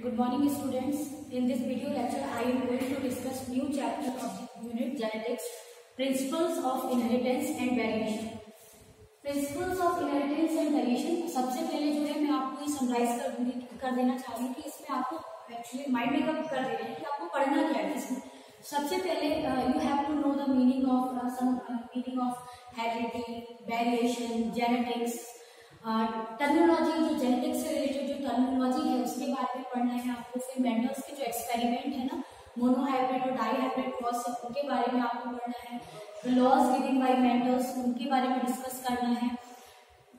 Good morning, students. In this video lecture, I am going to discuss new chapter of the unit genetics, principles of inheritance and variation. Principles of inheritance and variation. सबसे पहले जो है मैं आपको ये summarise कर देना चाह रही हूँ कि इसमें आपको एक्चुअली माइंड मेकअप कर दे रहे हैं कि आपको पढ़ना क्या है इसमें. सबसे पहले you have to know the meaning of heredity, variation, genetics. Terminology जो जेनेटिक्स से रिलेटेड जो टर्मिनोलॉजी है उसके बारे में पढ़ना है आपको. फिर मेंडल्स के जो एक्सपेरिमेंट है ना, मोनोहाइब्रिड और डाईहाइब्रिड क्रॉस, उनके बारे में आपको पढ़ना है. लॉज गिवन बाय मेंडल्स, उनके बारे में डिस्कस करना है.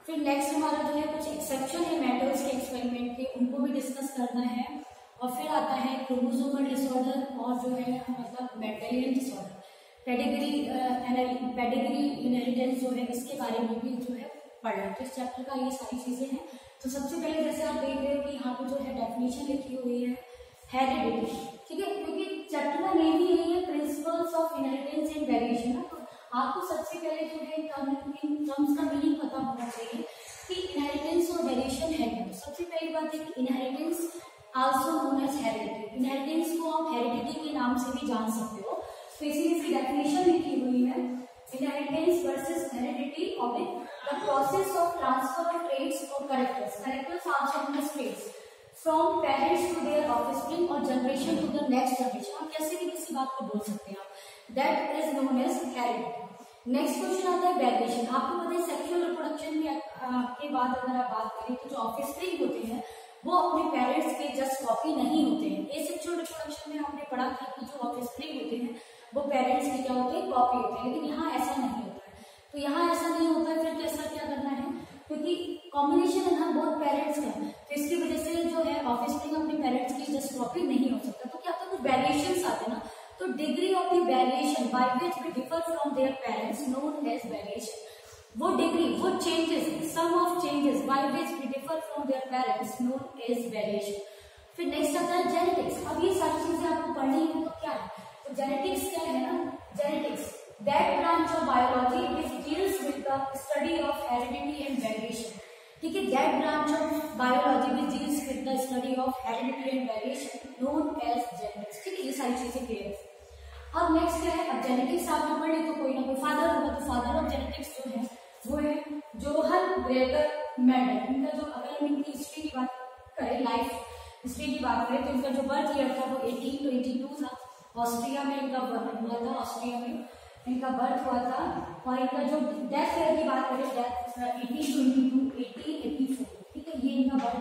फिर नेक्स्ट हमारा जो है कुछ एक्सेप्शन है मेंडल्स के एक्सपेरिमेंट के, उनको भी डिस्कस करना है. और फिर आता है क्रोमोसोमल डिसऑर्डर और जो है मतलब मेंडेलियन डिसऑर्डर, पेडिग्री इनहेरिटेंस जो है इसके बारे में भी जो है पढ़ना. तो इस चैप्टर का ये सारी चीजें हैं. तो सबसे पहले जैसे आप देख रहे हो कि यहाँ पे जो है डेफिनेशन लिखी हुई है हेरिडिटी, ठीक है, क्योंकि चैप्टर का नेम ही यही है principles of inheritance and variation. तो आपको सबसे पहले जो है इन टर्म्स का मीनिंग पता होना चाहिए कि इनहेरिटेंस और वेरिएशन है क्या. सबसे पहली बात है कि inheritance also known as heredity. Inheritance को आप हेरिडिटी के नाम से भी जान सकते हो. तो इसीलिए इसकी डेफिनेशन लिखी हुई है inheritance versus heredity of the process of transfer of traits or characters also known as traits from parents to their offspring or generation to the next generation. आप कैसे भी किसी बात को बोल सकते हैं आप. That is known as heredity. Next question आता है वेरिएशन. आपको पता है सेक्सुअल रिप्रोडक्शन के बाद अगर आप बात करें तो जो ऑफस्प्रिंग होते हैं वो अपने पेरेंट्स के जस्ट कॉपी नहीं होते हैं. एसेक्सुअल रिप्रोडक्शन में हमने पढ़ा था कि जो ऑफस्प्रिंग होते हैं वो पेरेंट्स के क्या होते हैं, कॉपी होते हैं. लेकिन यहाँ ऐसा नहीं होता है. तो यहाँ ऐसा नहीं होता है. फिर कैसा क्या करना है, क्योंकि कॉम्बिनेशन है ना बहुत पेरेंट्स का, तो इसकी वजह से जो है ऑफस्प्रिंग अपने पेरेंट्स की जस्ट कॉपी नहीं हो सकता. तो क्या होता है, वेरिएशंस आते हैं ना. तो degree of the variation by which we differ from their parents known as variation. वो डिग्री, वो changes, some of changes by which we differ from their parents known as variation. फिर नेक्स्ट आता है genetics. अब ये सारी चीजें आपको पढ़नी है. तो क्या है, तो जेनेटिक्स क्या है ना, genetics that branch of biology which deals with the study of heredity and variation. ठीक है, that branch of biology which deals with the study of heredity and variation known as genetics. ठीक है, ये सारी चीजें क्लियर है. अब next क्या है, अब जेनेटिक्स आपने पढ़ ली तो कोई ना कोई फादर होगा. तो फादर ऑफ जेनेटिक्स जो है वो है जोहान ग्रेगर मेंडल. इनका जो, अगर हम इनकी हिस्ट्री की बात करें, लाइफ हिस्ट्री की बात करें, तो इनका जो बर्थ ईयर था वो 1822 था. ऑस्ट्रिया में इनका बर्थ हुआ था. ऑस्ट्रिया में इनका बर्थ हुआ था. और इनका जो डेथ ईयर की बात करें, डेथ 1884. ठीक है, ये इनका बर्थ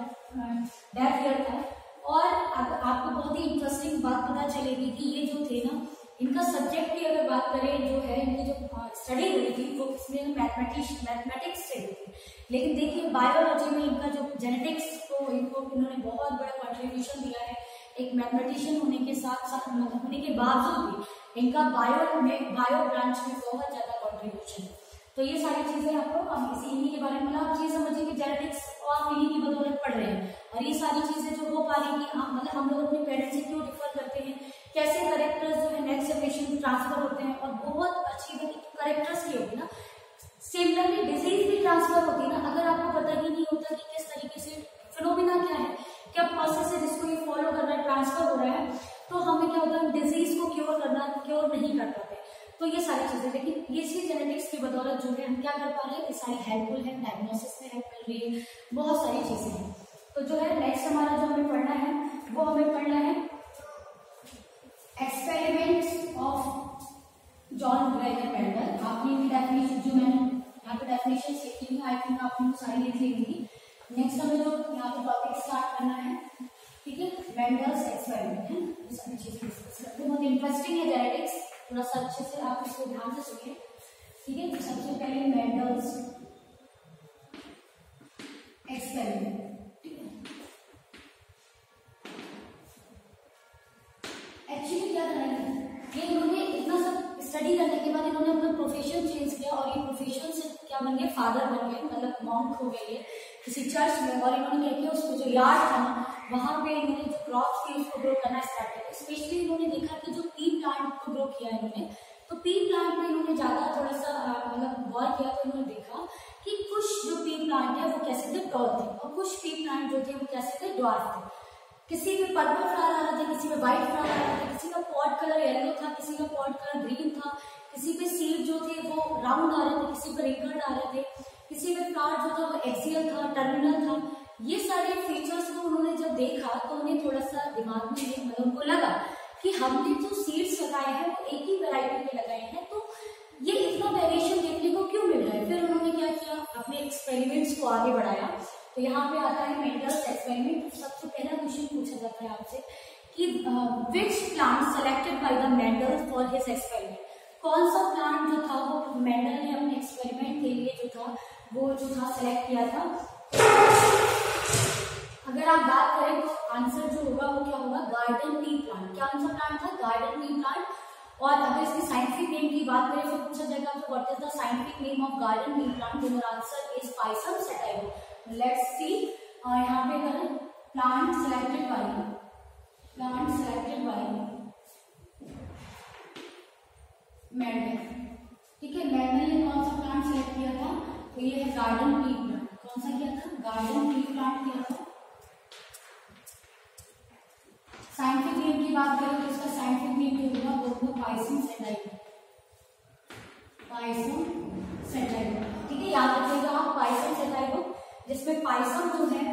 डेथ ईयर था. और आपको बहुत ही इंटरेस्टिंग बात पता चलेगी कि ये जो थे ना, इनका सब्जेक्ट की अगर बात करें जो है, इनकी जो स्टडी हुई थी वो इसमें मैथमेटिक्स से हुई थी. लेकिन देखिए बायोलॉजी में इनका जो जेनेटिक्स को इन्होंने बहुत बड़ा कॉन्ट्रीब्यूशन दिया है. एक मैथमेटिशियन होने के साथ साथ होने के बावजूद भी इनका बायो ब्रांच में बहुत ज्यादा कॉन्ट्रीब्यूशन है. तो ये सारी चीजें आपको हम इन्हीं के बारे में, मतलब आप ये समझिए कि जेनेटिक्स आप इन्हीं की बदौलत पढ़ रहे हैं. और ये सारी चीजें जो हो पा रही है, मतलब हम लोग अपने पेरेंट्स से क्यों डिफर करते हैं, कैसे करेक्टर्स जो है नेक्स्ट जनरेशन में ट्रांसफर होते हैं. और बहुत अच्छी बात करेक्टर्स की होगी ना, सिमिलरली डिजीज भी ट्रांसफर होती है ना. अगर आपको पता ही नहीं होता कि किस तरीके से फिनोमिना क्या है, क्या प्रोसेस है जिसको ये फॉलो कर रहा है, ट्रांसफर हो रहा है, तो हमें क्या होता है डिजीज को क्योर नहीं कर पाते. तो ये सारी चीजें, लेकिन ये चीज जेनेटिक्स की बदौलत जो है हम क्या कर पा रहे हैं, ये सारी हेल्पफुल है, डायग्नोसिस में हेल्प मिल रही है, बहुत सारी चीजें हैं. तो जो है नेक्स्ट हमारा जो हमें पढ़ना है वो हमें पढ़ना है experiments of John Gregor Mendel. आपने इनकी डेफिनेशन जो मैंने यहाँ पे डेफिनेशन लिखी है, आई थिंक आपने सारी लिख ली. नेक्स्ट हमें जो यहाँ पे टॉपिक स्टार्ट करना है, ठीक है, मेंडल्स एक्सपेरिमेंट है. ये सारी चीजें डिस्कस करते हैं. बहुत इंटरेस्टिंग है जेनेटिक्स, थोड़ा सा अच्छे से आप इसको ध्यान से सुनिए. ठीक है, तो सबसे पहले मेंडल्स एक्सपेरिमेंट. ठीक है, एक्चुअली क्या करेंगे, ये इन्होंने इतना सब स्टडी करने के बाद इन्होंने अपना प्रोफेशन चेंज किया. और ये प्रोफेशन से क्या बन गए, फादर बन गए, मतलब मॉन्क हो गए किसी चर्च में. और इन्होंने क्या किया, उसको जो यार्ड था ना, वहां पे इन्होंने जो क्रॉप्स थी उसको ग्रो करना स्टार्ट किया. स्पेशली इन्होंने देखा कि जो पी प्लांट को ग्रो किया इन्होंने, तो पी प्लांट में इन्होंने ज्यादा थोड़ा सा मतलब गौर किया. तो इन्होंने देखा कि कुछ जो पी प्लांट है वो कैसे थे, टॉल थे, और कुछ पी प्लांट जो थे वो कैसे थे, ड्वार्फ थे. किसी में पर्पल फ्लावर आ रहा था, किसी में व्हाइट फ्लावर आ रहा था, किसी का पॉट कलर येलो था, किसी का पॉट कलर ग्रीन था, किसी पे सीड जो थे वो राउंड आ रहे थे, किसी पे रिंकल्ड आ रहे थे, किसी में फ्लावर जो था वो एक्सियल था, टर्मिनल था। ये सारे फीचर्स को उन्होंने जब देखा तो उन्हें थोड़ा सा दिमाग में मतलब उनको लगा कि हमने जो सीड्स लगाए हैं वो एक ही वैरायटी के लगाए हैं, तो ये इतना वेरिएशन देखने को क्यों मिल रहा है। फिर उन्होंने क्या किया, अपने एक्सपेरिमेंट्स को आगे बढ़ाया। तो यहाँ पे आता है मेंडल्स एक्सपेरिमेंट। सबसे पहला क्वेश्चन पूछा जाता है आपसे कि which plant selected by the Mendel for his experiment. कौन सा प्लांट जो था वो मेंडल ने अपने एक्सपेरिमेंट के लिए जो था सेलेक्ट किया था। अगर आप बात करें तो आंसर जो होगा वो क्या होगा, गार्डन टी प्लांट। क्या आंसर प्लांट था, गार्डन टी प्लांट। और अगर इसकी साइंटिफिक नेम की बात करें तो पूछा जाएगा तो what is the scientific name of garden tea plant. Your answer is pisum sativo. Let's see, यहाँ पे करें प्लांट सेलेक्टेड बाय मेंडल। ठीक है, मेंडल ने कौन सा प्लांट सेलेक्ट किया था, तो ये है गार्डन टी प्लांट। कौन सा किया था, गार्डन टी प्लांट किया था। साइंटिफिक नेम की बात करें तो इसका साइंटिफिक नेम जो होगा वो होगा पाइसम सटाइवो। ठीक है, याद रखिएगा आप पाइसम सटाइवो, जिसमें पाइसम जो है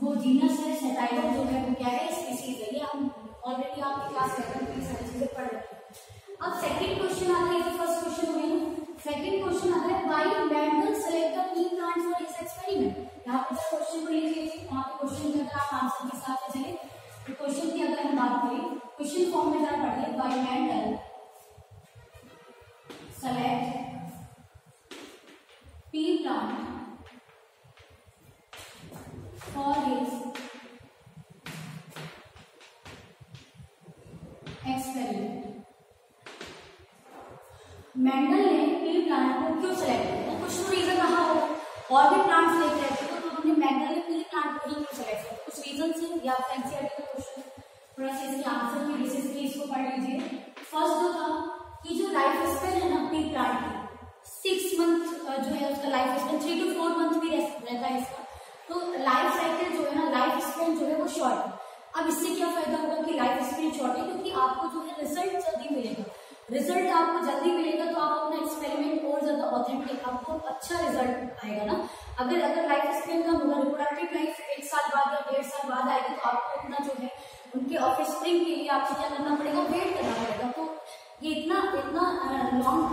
वो जीनस है, सटाइवो जो है वो क्या है, स्पीसीज है। ये हम ऑलरेडी आपकी क्लास में ये सारी चीजें पढ़ रहे हैं। अब सेकंड क्वेश्चन आता है, फर्स्ट क्वेश्चन हो गया। सेकंड क्वेश्चन आता है why Mendel select the T plant for his experiment. यहाँ पे क्वेश्चन को लिख लीजिए, वहां पे क्वेश्चन के अंदर आप आंसर के साथ चले। तो क्वेश्चन की अगर हम बात करें, क्वेश्चन फॉर्म में जरा पढ़िए, why Mendel select T plant for his experiment। Mendel ने टी प्लांट को क्यों सेलेक्ट किया, कुछ तो रीजन रहा होगा। और भी प्लांट सेलेक्ट करते तो उन्होंने मेंडल ने टी प्लांट को ही क्यों सेलेक्ट किया, कुछ रीजन से। या एनसीईआरटी का क्वेश्चन थोड़ा सा इसके आंसर की बेसिस पे इसको पढ़ लीजिए। फर्स्ट जो था कि जो लाइफ स्पेन है ना टी प्लांट की, 6 मंथ जो है उसका लाइफ स्पेन, 3 to 4 मंथ भी रहता है इसका। तो लाइफ साइकिल जो है ना, लाइफ स्पेन जो है वो शॉर्ट है। अब इससे क्या फायदा होगा कि लाइफ स्पेन शॉर्ट है, क्योंकि आपको जो है रिजल्ट जल्दी मिलेगा। रिजल्ट आपको जल्दी मिलेगा तो आप अपना एक्सपेरिमेंट और ज्यादा ऑथेंटिक, आपको अच्छा रिजल्ट आएगा ना। अगर लाइफ स्पेन कम होगा, रिप्रोडक्टिव लाइफ 1 साल बाद या 1.5 साल बाद आएगी, तो आपको अपना जो है उनके ऑफस्प्रिंग के लिए आपको क्या करना पड़ेगा, वेट करना पड़ेगा। तो ये इतना लॉन्ग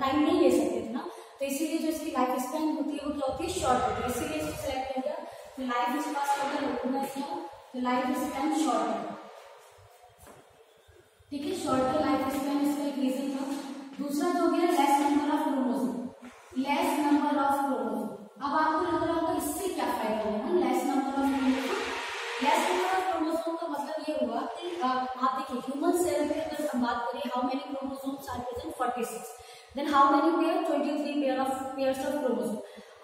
टाइम नहीं ले सकते थे ना, तो इसीलिए जो इसकी लाइफ स्पेन होती है वो क्या होती है, शॉर्ट होती है। इसीलिए इसको सेलेक्ट किया गया। तो लाइफ इसके पास अगर होगा इसका, तो लाइफ स्पेन शॉर्ट है। ठीक है, शॉर्ट लाइफ स्पेन इसका एक रीजन था। दूसरा जो हो गया less number of chromosome. Less number of chromosome, अब आपको लग रहा होगा इससे क्या फायदा होगा, less number of chromosome. Less number of chromosome का मतलब ये हुआ कि आप देखिए ह्यूमन सेल में अगर हम बात करें, how many chromosomes are present, 46। Then how many pair, 23 pairs of chromosome.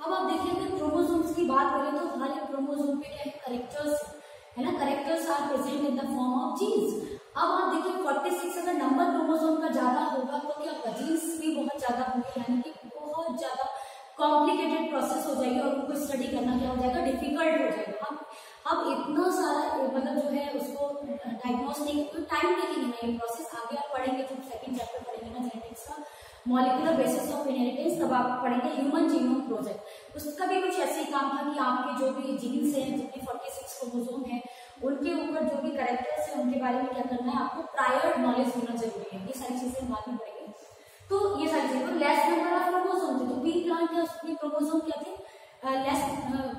अब आप देखिए अगर क्रोमोसोम्स की बात करें तो हर एक क्रोमोसोम पे क्या है, कैरेक्टर्स है ना, characters are present in the form of genes. अब आप देखिए 46 अगर नंबर क्रोमोसोम का ज्यादा होगा तो क्या होगा, जीन्स भी बहुत ज्यादा होंगे, यानी कि बहुत ज्यादा कॉम्प्लिकेटेड प्रोसेस हो जाएगी और उनको स्टडी करना क्या हो जाएगा, डिफिकल्ट हो जाएगा। अब इतना सारा मतलब जो है उसको डायग्नोस्टिक तो टाइम टेकिंग है ये प्रोसेस। आगे आप पढ़ेंगे तो सेकंड चैप्टर पढ़ेंगे ना जेनेटिक्स का, मॉलिक्यूलर बेसिस ऑफ इनहेरिटेंस, तब आप पढ़ेंगे ह्यूमन जीनोम प्रोजेक्ट। उसका भी कुछ ऐसे ही काम था कि आपके जो भी जीन्स हैं, जितने 46 क्रोमोसोम हैं, उनके ऊपर जो भी कैरेक्टर्स हैं उनके बारे में क्या करना है, आपको प्रायर नॉलेज होना जरूरी है। ये सारी चीजें बाद में पढ़ेंगे। तो ये सारी चीजें, तो लेस नंबर ऑफ क्रोमोसोम थे, तो पी प्लांट है उसके क्रोमोसोम क्या थे, लेस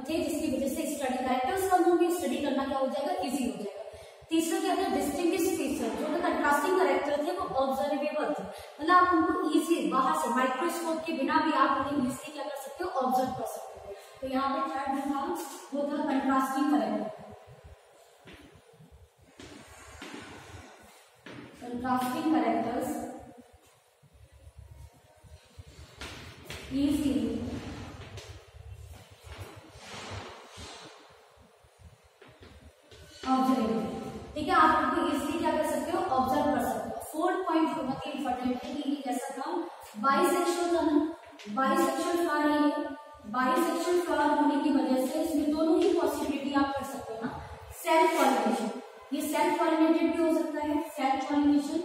थे, जिसकी वजह से स्टडी कैरेक्टर्स कम होंगे, स्टडी करना क्या हो जाएगा, इजी हो जाएगा। तीसरा क्या था, डिस्टिंग्विश फीचर, जो कंट्रास्टिंग कैरेक्टर थे वो ऑब्जर्वेबल थे, मतलब आप उनको इजी बाहर से माइक्रोस्कोप के बिना भी आप उन्हें इजीली क्या कर सकते हो, ऑब्जर्व कर सकते हो। तो यहाँ पे थर्ड जो था वो था contrasting character. Contrasting characters easy observable. ठीक है, आप उनको इजीली क्या कर सकते हो, ऑब्जर्व कर सकते हो। फोर्थ पॉइंट बहुत ही इंपॉर्टेंट है कि ये कैसा था, बाइसेक्सुअल था ना, बाइसेक्सुअल फ्लावर है। बाइसेक्सुअल फ्लावर होने की वजह से इसमें दोनों ही पॉसिबिलिटी आप कर सकते हो ना, सेल्फ पॉलिनेशन। सेल्फ पॉलिनेटेड भी हो सकता है, सेल्फ पॉलिनेशन।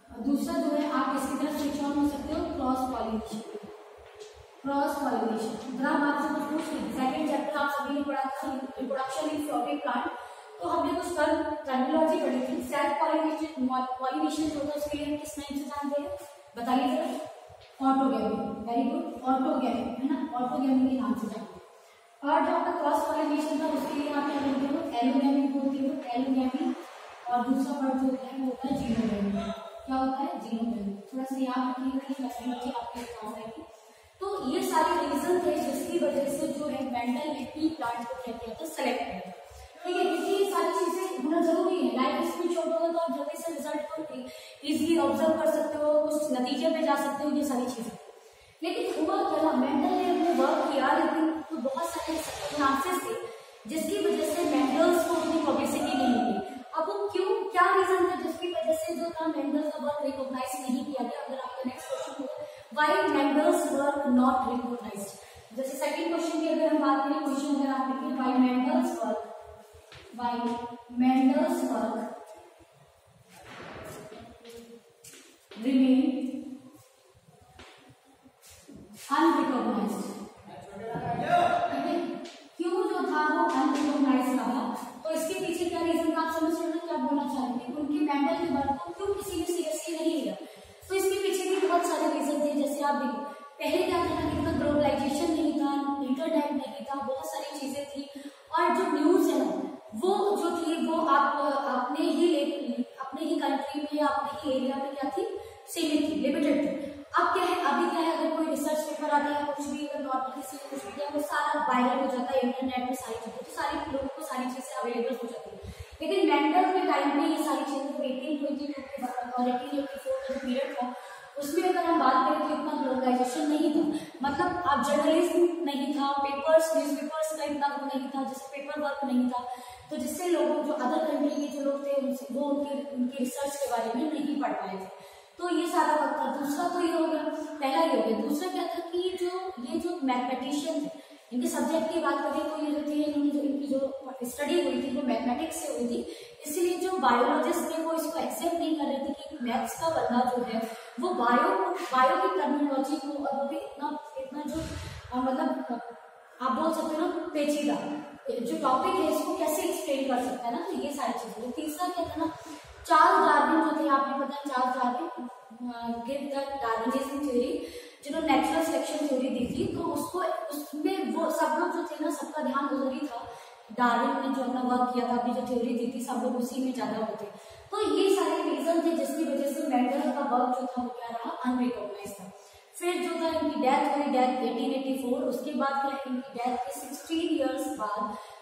दूसरा जो है आप इसकी तरफ स्विच ऑन हो सकते हो, क्रॉस पॉलिनेशन। क्रॉस पॉलिनेशन अगर हम आपसे कुछ पूछ लें, सेकंड चैप्टर आप सभी ने पढ़ा था इंट्रोडक्शन इन फ्लोटिंग प्लांट, तो हमने कुछ टर्मिनोलॉजी पढ़ी थी। सेल्फ पॉलिनेशन पॉलिनेशन जो होता है उसके लिए हम किस नाम से जानते हैं, बताइए जरा। ऑटोगैमी, वेरी गुड, ऑटोगैमी है ना, ऑटोगैमी के नाम से जानते हैं। और जो आपका क्रॉस पॉलिनेशन था उसके लिए आप क्या बोलते हो, एलोगैमी बोलते हो, एलोगैमी। और दूसरा वर्ड जो होता है वो होता है जीनोगैमी। क्या होता है, जीनोगैमी। थोड़ा सा याद रखिएगा, टर्मिनोलॉजी आपके काम आएगी। तो ये सारे रीजन थे जिसकी वजह से जो है मेंडल ने पी प्लांट को क्या किया था, सेलेक्ट किया। ठीक है, क्योंकि ये सारी चीजें होना जरूरी है। लाइफ स्पीड शॉर्ट होगा तो आप जल्दी से रिजल्ट को इजीली ऑब्जर्व कर सकते हो, कुछ नतीजे पे जा सकते हो, ये सारी चीजें। लेकिन हुआ क्या, मेंडल ने अपने वर्क किया लेकिन तो बहुत सारे सर्कमस्टेंसेस थे जिसकी वजह से मेंडल्स को उतनी पब्लिसिटी नहीं मिली। अब वो क्यों, क्या रीजन था जिसकी वजह से जो था मेंडल का वर्क रिकॉग्नाइज नहीं किया गया। अगर आपका नेक्स्ट क्वेश्चन होगा why Mendel's work not recognised. जैसे सेकंड क्वेश्चन की अगर हम बात करें, क्वेश्चन अगर आप लिखें why Mendel's work remain unrecognized। ठीक है, क्यों जो था वो अनरिकॉग्नाइज्ड रहा, तो इसके पीछे क्या रीजन था आप समझ रहे हो, क्या बोलना चाहते हैं, उनके मेंडल के वर्क को क्यों किसी ने सीरियसली नहीं लिया। तो इसके पीछे भी बहुत सारे रीजन थे। जैसे आप देखो, पहले क्या था ना, इतना ग्लोबलाइजेशन नहीं था, इंटरनेट नहीं था, बहुत सारी चीजें थी, और जो न्यूज है ना वो जो थी वो आप अपने ही कंट्री में या अपने ही एरिया में क्या थी, सीमित थी, लिमिटेड थी। अब क्या है, अभी क्या है, अगर कोई रिसर्च पेपर आता है, कुछ भी अगर नॉर्मली से कुछ भी क्या, वो सारा वायरल हो जाता है इंटरनेट में, सारी चीजें, तो सारे लोगों को सारी चीजें अवेलेबल हो जाती है। लेकिन मेंडल के टाइम में ये सारी चीजें 1822 और 1884 का जो पीरियड था उसमें अगर हम बात करें तो इतना ग्लोबलाइजेशन नहीं था, मतलब अब जर्नलिज्म नहीं था, पेपर्स न्यूज़पेपर्स का इतना वो नहीं था, जैसे पेपर वर्क नहीं था, तो जिससे लोगों जो अदर कंट्री के जो लोग थे वो उनकी रिसर्च के बारे में नहीं पढ़ पाए थे। तो ये सारा वक्त था। दूसरा तो ये हो गया, पहला ये हो गया। दूसरा क्या था कि ये जो मैथमेटिशियन थे, इनके सब्जेक्ट की बात करें तो ये जो थे, इन्होंने जो इनकी जो स्टडी हुई थी वो मैथमेटिक्स से हुई थी, इसीलिए जो बायोलॉजिस्ट थे वो इसको एक्सेप्ट नहीं कर रहे थे कि मैथ्स का बंदा जो है वो बायो की टर्मिनोलॉजी को, और वो भी इतना जो मतलब आप बोल सकते हो ना पेचीदा जो टॉपिक है इसको कैसे एक्सप्लेन कर सकता है ना, तो ये सारी चीजें। तीसरा क्या था ना, चार्ल्स डार्विन जो थे, आपने पता है Charles Darwin give the Darwinism theory, जिन्होंने नेचुरल सिलेक्शन थ्योरी दी थी, तो उसमें वो सब लोग जो थे ना, सबका ध्यान उधर ही था। डार्विन ने जो अपना वर्क किया था, अपनी जो थ्योरी दी थी, सब लोग उसी में ज्यादा होते। तो ये सारे रीजन थे जिसकी वजह से मेंडल का वर्क जो था वो क्या रहा, अनरिकॉग्नाइज था। फिर जो था इनकी डेथ हुई, डेथ 1884। उसके बाद क्या, इनकी डेथ के 16 इयर्स बाद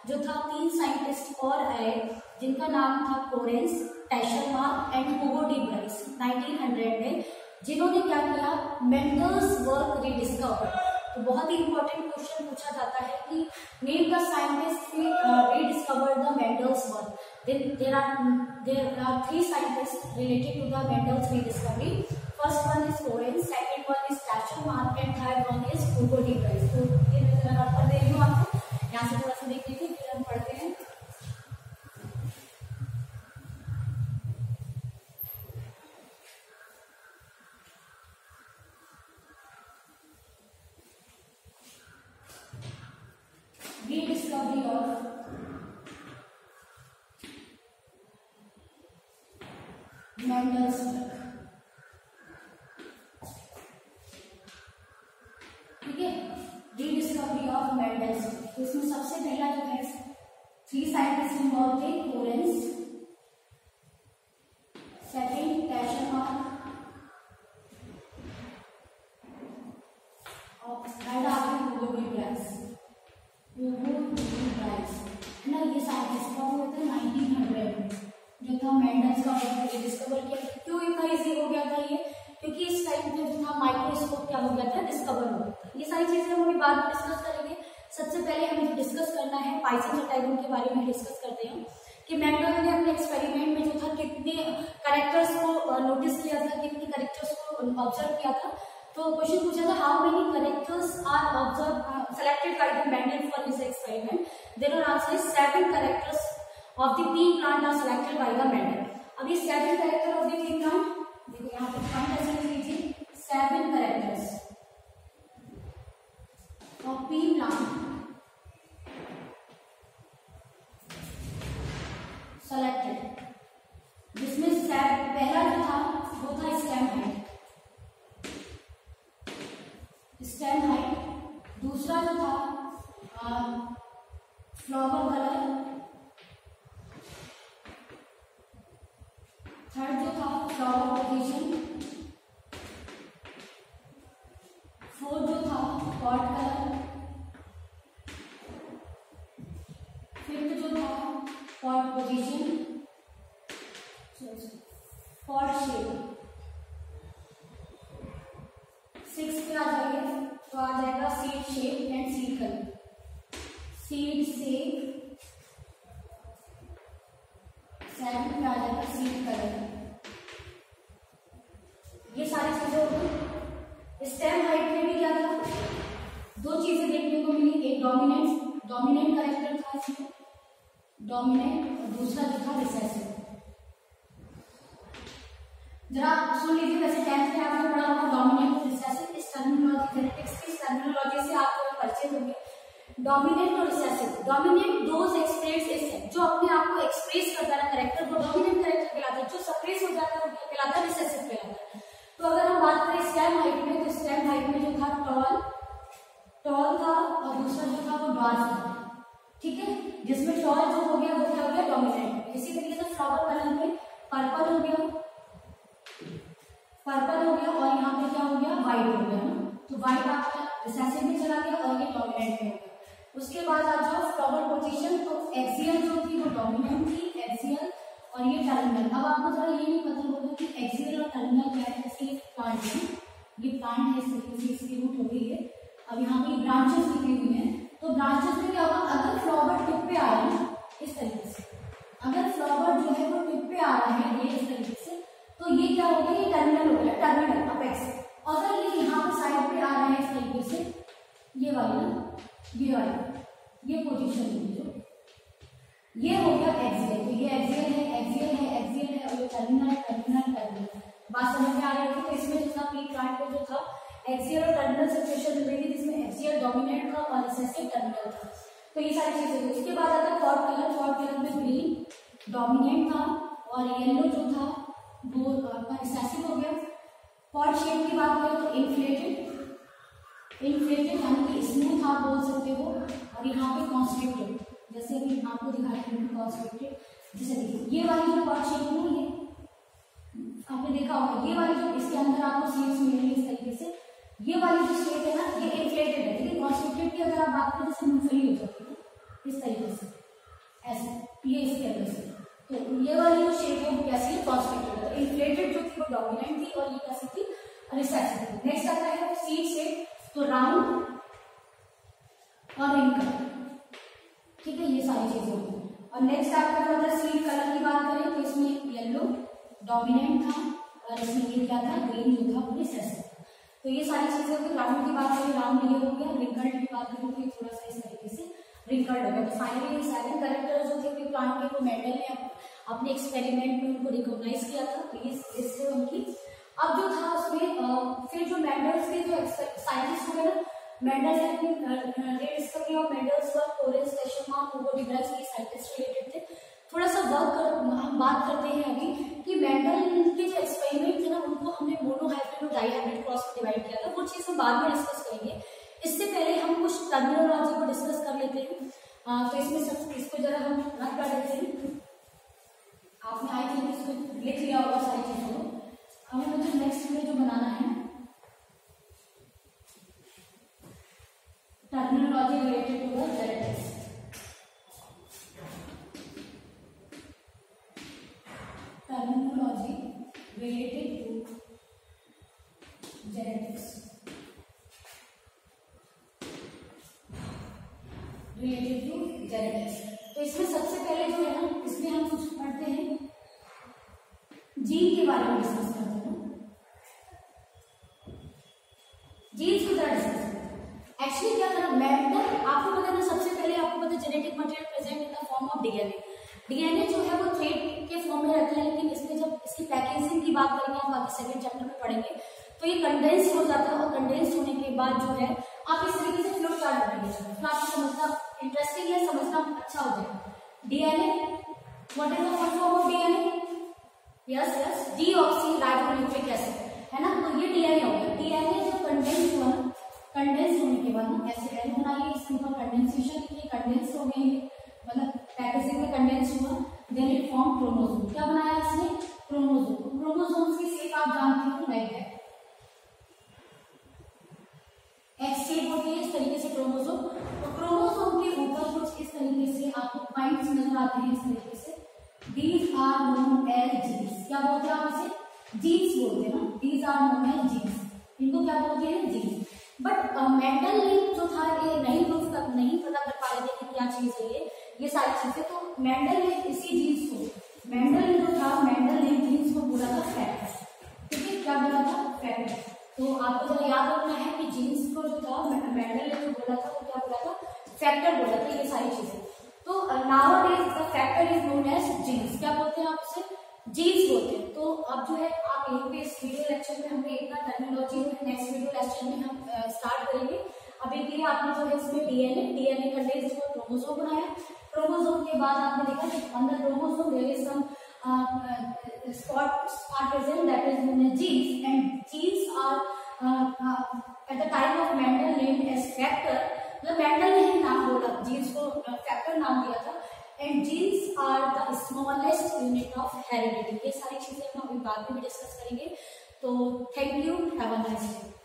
जो था 3 साइंटिस्ट और आए जिनका नाम था Correns, Tschermak and Hugo de Vries 1900 में, जिन्होंने क्या किया, मेंडल्स वर्क रीडिस्कवर। तो बहुत ही इंपॉर्टेंट क्वेश्चन पूछा जाता है कि name the scientist rediscovered the Mendel's work. There are 3 scientists related to the Mendel's rediscovery. First one is Lorentz, second one is Tachon, and third one is Hugo de Vries. तो ये मैं जरा कर दे रही हूँ आपको, यहाँ से थोड़ा सा देख लीजिए, फिर हम पढ़ते हैं। Rediscovery of Mendel's work। ठीक है, रीडिस्कवरी ऑफ मेंडल्स। तो इसमें सबसे पहला जो है 3 साइंटिस्ट इन्वॉल्व थे, कोरेंस, सेकंड टैशरमार्क और थर्ड आगे हुगो डी ब्राइस। है ना, ये साइंटिस्ट कब हुए थे, 1900 में जो था मेंडल्स का वर्क डिस्कवर किया। क्यों इतना इजी हो गया था ये, क्योंकि इस टाइम पे जो था माइक्रोस्कोप क्या हो गया था, डिस्कवर हो गया था। ये सारी चीजें हम अभी बाद में डिस्कस करेंगे। सबसे पहले हमें जो डिस्कस करना है पाइसेंटाइगम के बारे में डिस्कस करते हैं कि मेंडल ने अपने एक्सपेरिमेंट में जो था कितने कैरेक्टर्स को नोटिस किया था, कितने कैरेक्टर्स को ऑब्जर्व किया था। तो क्वेश्चन पूछा था, how many characters are observe selected by the Mendel for his experiment. There are answer 7 characters of the pea plant are selected by the Mendel. अब ये 7 character of the pea plant, देखो यहाँ पे point ऐसे लिख लीजिए, 7 characters of pea plant selected, जिसमें पहला जो था वो था स्टेम हाइट, दूसरा जो था फ्लावर कलर, थर्ड जो था फ्लावर पोजीशन, फोर्थ जो था पॉट कलर, फिफ्थ जो था pot position, pot shape, six पे आ जाएंगे तो आ जाएगा seed shape and seed colour, seed shape, seven पे आ जाएगा सीड कलर। ये सारी चीजें हो गई। स्टेम हाइट में भी क्या था, दो चीजें देखने को मिली, एक डोमिनेंट कैरेक्टर था इसमें, डोमिनेंट, और दूसरा जो था रिसेसिव। जरा सुन लीजिए, वैसे 10th में आपने पढ़ा होगा डोमिनेंट और रिसेसिव, इस टर्मिनोलॉजी जेनेटिक्स की टर्मिनोलॉजी से आपको परिचित होंगे। डोमिनेंट और recessive, dominant those express is, जो अपने आप को एक्सप्रेस करता है कैरेक्टर को डोमिनेंट कैरेक्टर कहलाता है, जो सप्रेस हो जाता है वो कहलाता है रिसेसिव कहलाता है। तो अगर हम बात करें स्टेम हाइट में, तो स्टेम हाइट में जो था टॉल था और दूसरा जो था वो ड्वार्फ था, ठीक है, जिसमें टॉल जो हो गया वो क्या हो गया डोमिनेंट। इसी तरीके से फ्लावर कलर में पर्पल हो गया और यहाँ पे क्या हो गया व्हाइट हो गया ना, तो व्हाइट आपका रिसेसिव में चला गया और ये डोमिनेंट में हो गया। उसके बाद आ जाओ फ्लावर पोजीशन, तो एक्सियल जो थी वो डोमिनेंट थी, एक्सियल, और ये टर्मिनल। अब आपको जरा ये नहीं पता होगा कि एक्सियल और टर्मिनल क्या है। जैसे ये प्लांट है, इस तरीके से इसकी रूट हो गई है, अब यहाँ पे ब्रांचेस निकली हुई है, तो ब्रांचेस में क्या होगा, अगर फ्लावर टिप पे आ रहा है इस तरीके से, अगर फ्लावर जो है वो टिप पे आ रहा है ये इस तरीके से, तो ये क्या हो गया, ये टर्मिनल हो गया, टर्मिनल अपेक्स। अगर ये यहाँ पे साइड पे आ रहा है इस तरीके से, ये वाली ना, ये पोजीशन जो ये हो गया एक्सियल, तो ये एक्सियल है और ये टर्मिनल। बात समझ में आ रही होगी। तो इसमें जो था पी प्लांट में जो था एक्सियल और टर्मिनल सिचुएशन मिलेगी, जिसमें एक्सियल डोमिनेंट था और रिसेसिव टर्मिनल था। तो ये सारी चीजें। इसके बाद आता है पॉट कलर में ग्रीन डोमिनेंट था और येलो जो था वो आपका रिसेसिव हो गया। पॉट शेप की बात करें तो इन्फ्लेटेड यानी कि स्मूथ आप बोल सकते हो, और यहाँ पे कॉन्स्ट्रिक्टेड, जैसे अभी आपको दिखाते हैं कॉन्स्ट्रिक्टेड। जैसे देखिए ये वाली जो पॉट शेप है, ये आपने देखा होगा, ये वाली जो इसके अंदर आपको सीड्स मिलेंगे इस तरीके से, ये वाली जो शेप है ना ये इन्फ्लेटेड है, ठीक है। कॉन्स्ट्रिक्टेड की अगर आप बात करें जैसे मूंगफली हो जाती है इस तरीके से, ऐसे ये इसके अंदर से, तो ये वाली जो शेप है वो कैसी है, कॉन्स्ट्रिक्टेड। तो इन्फ्लेटेड जो थी वो डोमिनेंट थी और ये कैसी थी, रिसेसिव थी। नेक्स्ट आता है सीड शेप, तो राउंड और रिंकल, ठीक है, ये सारी चीजें होती हैं। और नेक्स्ट आपका जो है सीड कलर की बात करें तो इसमें येलो डोमिनेंट था और इसमें ये क्या था, ग्रीन जो था वो रिसेसिव। तो ये सारी चीजें होगी। राउंड की बात करें, राउंड ये हो गया। रिंकल्ड की बात करें तो थोड़ा सा इस तरीके से रिंकल्ड हो गया। तो फाइनली 7 कैरेक्टर्स जो थे प्लांट के, वो मेंडल ने अपने एक्सपेरिमेंट में उनको रिकॉग्नाइज किया था, तो इससे उनकी अब जो था उसमें फिर जो मेंडल्स के जो साइंटिस्ट हुए ना, मेंडल ने अपनी discovery of Mendel's work, Correns, कैशमा, हुगो डिग्रास के साइंटिस्ट रिलेटेड थे। थोड़ा सा हम बात करते हैं अभी कि मेंडल के जो एक्सपेरिमेंट थे ना, उनको हमने मोनोहाइब्रिड और डाइहाइब्रिड क्रॉस में डिवाइड किया था। वो चीज हम बाद में डिस्कस करेंगे। इससे पहले हम कुछ टर्मिनोलॉजी को डिस्कस कर लेते हैं। तो इसमें सब इसको जरा हम रख कर देते हैं। आपने आई थिंक इसको लिख लिया होगा सारी चीजों को। हमें मुझे नेक्स्ट में जो बनाना है terminology related to the genetics. Terminology related to genetics, तो इसमें सबसे पहले जो है ना, इसमें हम कुछ पढ़ते हैं जीन के बारे में डिस्कस करते हैं। जीन्स की तरह डिस्कस एक्चुअली क्या था, मेंडल आपको पता है, सबसे पहले आपको पता है genetic material present in the DNA. DNA जो है वो थ्रेड के फॉर्म में रहता है, लेकिन इसमें जब इसकी पैकेजिंग की बात करेंगे हम आगे सेकंड चैप्टर में पढ़ेंगे, तो ये कंडेंस हो जाता है और कंडेंस होने के बाद जो है आप इस तरीके से फ्लो चार्ट बनाएंगे, तो आपको समझना इंटरेस्टिंग है, समझना अच्छा हो जाएगा। DNA, what is the full form of DNA? Yes, deoxyribonucleic acid, है ना। तो ये डीएनए हो गया। डीएनए जो कंडेंस हुआ, कंडेंस होने के बाद ना ऐसे एल बनाइए, इसके ऊपर कंडेंसेशन लिखिए, कंडेंस हो गई, मतलब पैकेजिंग में कंडेंस हुआ, देन इट फॉर्म क्रोमोसोम। क्या बनाया इसने? क्रोमोसोम। क्रोमोसोम्स की शेप आप जानते हो लाइक है, एक्स शेप होती है इस तरीके से क्रोमोसोम। तो क्रोमोसोम के ऊपर कुछ इस तरीके से आपको पॉइंट्स नजर आते हैं, इस तरीके से। These are known as genes। क्या बोलते हैं आप इसे? जीन्स बोलते हैं ना। These are known as genes। इनको क्या बोलते हैं? जीन्स। बट मेंडल ने जो था ये नहीं पता कर पा रहे थे कि क्या चीज है ये सारी चीजें। तो मेंडल ने इसी जीन्स को, मेंडल ने जो था, मेंडल ने जीन्स को बोला था फैक्टर। ठीक है, क्या बोला था? फैक्टर। तो आपको जरा याद रखना है कि जीन्स को जो था मेंडल ने जो बोला था वो क्या बोला था? फैक्टर बोला था, ये सारी चीजें। तो nowadays the factor is known as genes। क्या बोलते हैं आप इसे? जीन्स बोलते हैं। तो अब जो है आप यहीं पे इस वीडियो लेक्चर में हमने इतना टर्मिनोलॉजी में नेक्स्ट वीडियो लेक्चर में हम स्टार्ट करेंगे। अभी के लिए आपने जो है इसमें डीएनए कंटेन्स जो क्रोमोसोम बनाया। क्रोमोसोम के बाद आपने देखा कि अंदर chromosome there is some spots are present, that is known as genes, and genes are at the time of Mendel named as factor। मतलब मेंडल ने ही नाम बोला, जीन्स को फैक्टर नाम दिया था। And genes are the smallest unit of heredity. ये सारी चीजें हम अभी बाद में भी डिस्कस करेंगे। तो thank you, have a nice day.